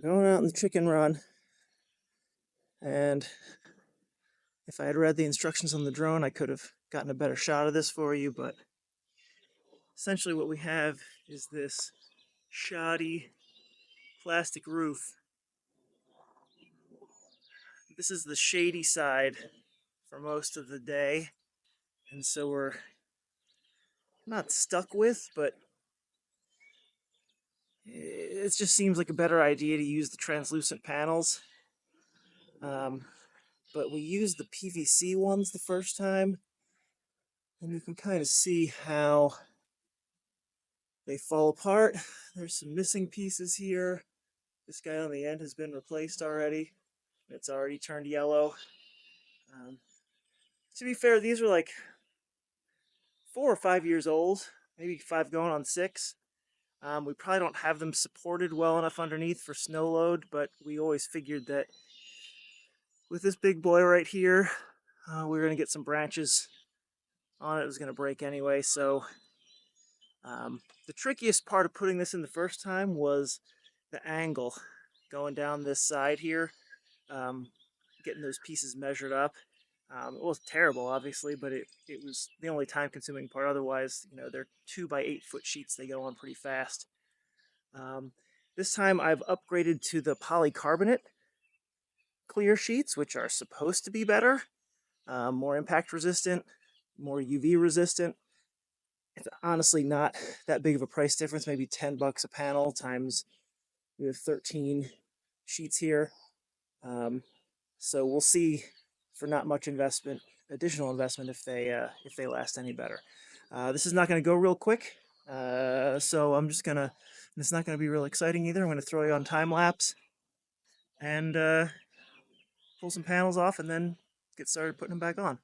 going out in the chicken run, and if I had read the instructions on the drone, I could have gotten a better shot of this for you, but essentially what we have is this shoddy plastic roof. This is the shady side for most of the day, and so we're not stuck with, but it just seems like a better idea to use the translucent panels. But we used the PVC ones the first time, and you can kind of see how they fall apart. There's some missing pieces here. This guy on the end has been replaced already. It's already turned yellow. To be fair, these are like 4 or 5 years old, maybe 5 going on 6. We probably don't have them supported well enough underneath for snow load, but we always figured that with this big boy right here, we were going to get some branches on it. It was going to break anyway, so the trickiest part of putting this in the first time was the angle going down this side here, getting those pieces measured up. It wasn't terrible, obviously, but it was the only time-consuming part. Otherwise, you know, they're 2 by 8 foot sheets. They go on pretty fast. This time I've upgraded to the polycarbonate clear sheets, which are supposed to be better, more impact resistant, more UV resistant. It's honestly not that big of a price difference, maybe $10 a panel times we have 13 sheets here. So we'll see for not much investment, additional investment, if they last any better. This is not going to go real quick, so it's not going to be real exciting either. I'm going to throw you on time lapse and pull some panels off and then get started putting them back on.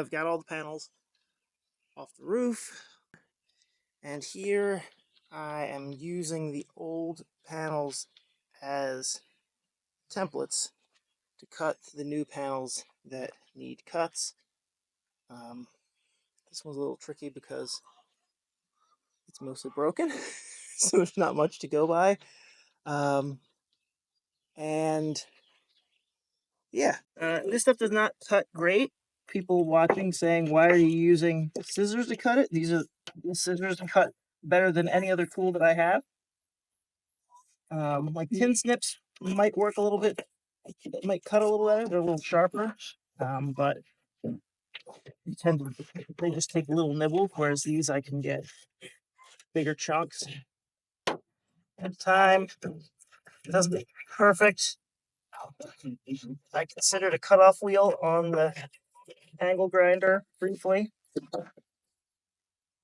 I've got all the panels off the roof. And here I am using the old panels as templates to cut the new panels that need cuts. This one's a little tricky because it's mostly broken, so there's not much to go by. And yeah, this stuff does not cut great. People watching saying, why are you using scissors to cut it? These are the scissors to cut better than any other tool that I have. Like tin snips might work a little bit, might cut a little better. They're a little sharper, but they just take little nibbles, whereas these I can get bigger chunks at a time. It doesn't be perfect. I considered a cutoff wheel on the angle grinder briefly.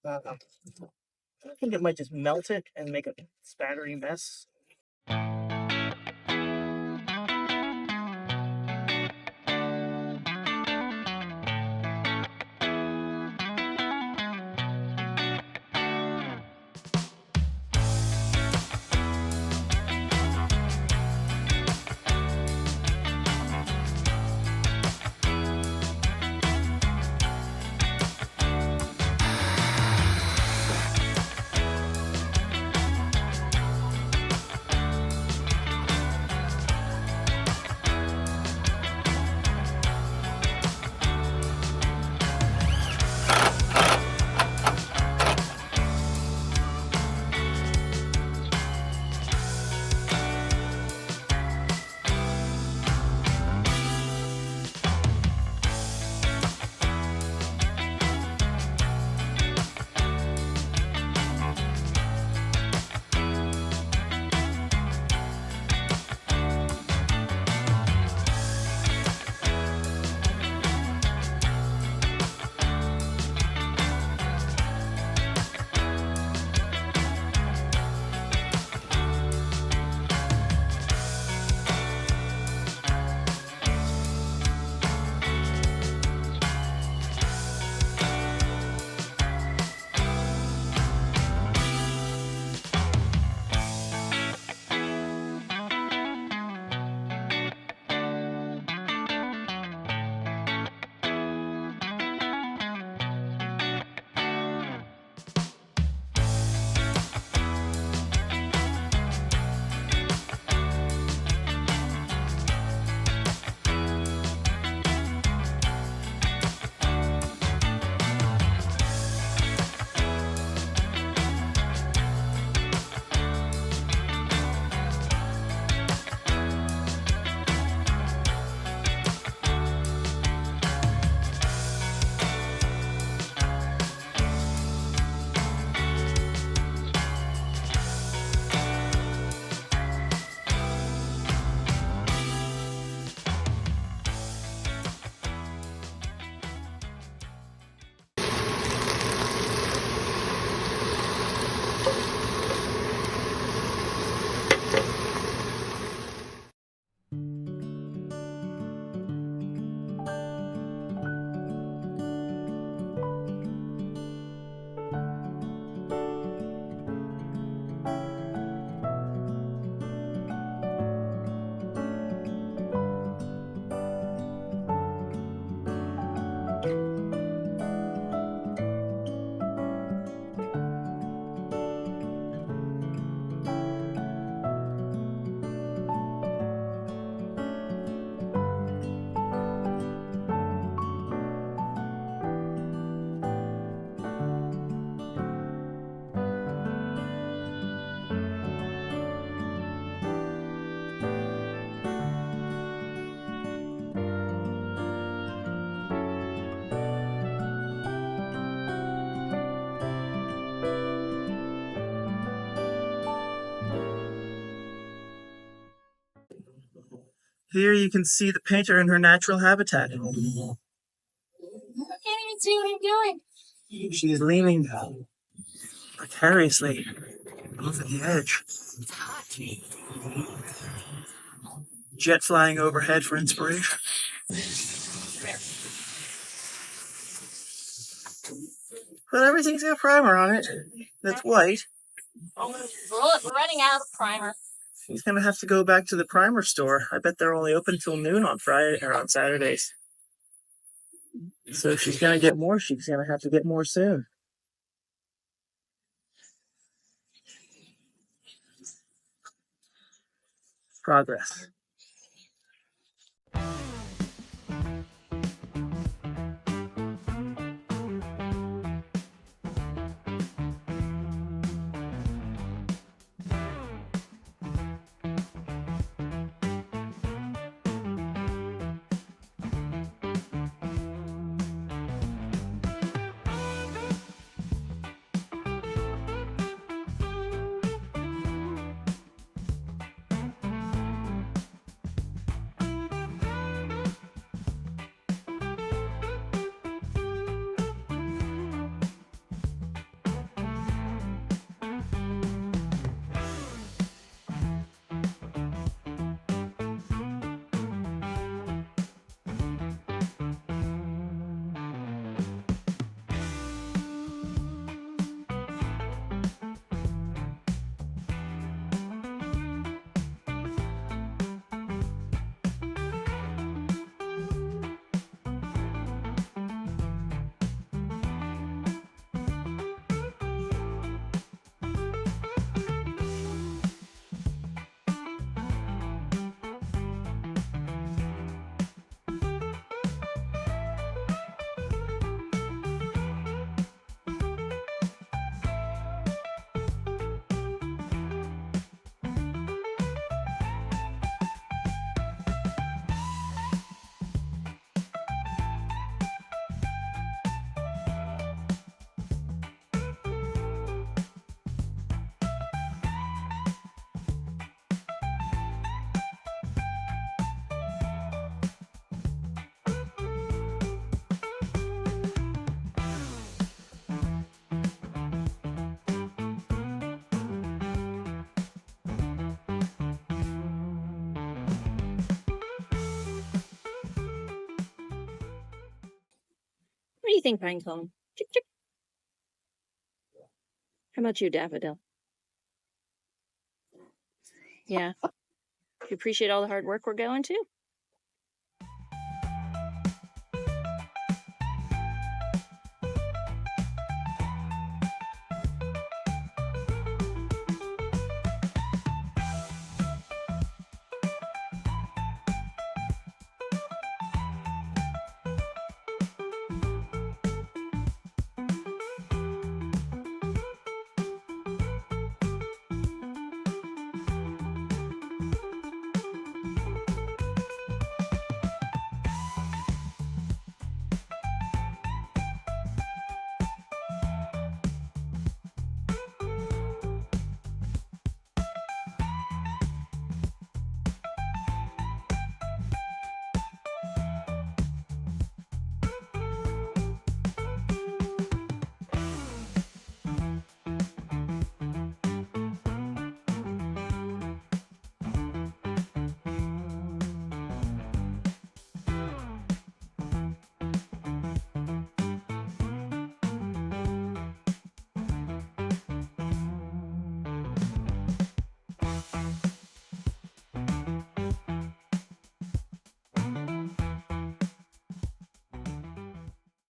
I think it might just melt it and make a spattery mess. Here you can see the painter in her natural habitat. I can't even see what I'm doing. She is leaning precariously over the edge. Jet flying overhead for inspiration. But everything's got primer on it. That's white. We're running out of primer. She's gonna have to go back to the primer store. I bet they're only open till noon on Friday or on Saturdays. So if she's gonna get more, she's gonna have to get more soon. Progress. What do you think, Pinecone? Chick, chick. How about you, Daffodil? Yeah. You appreciate all the hard work we're going to?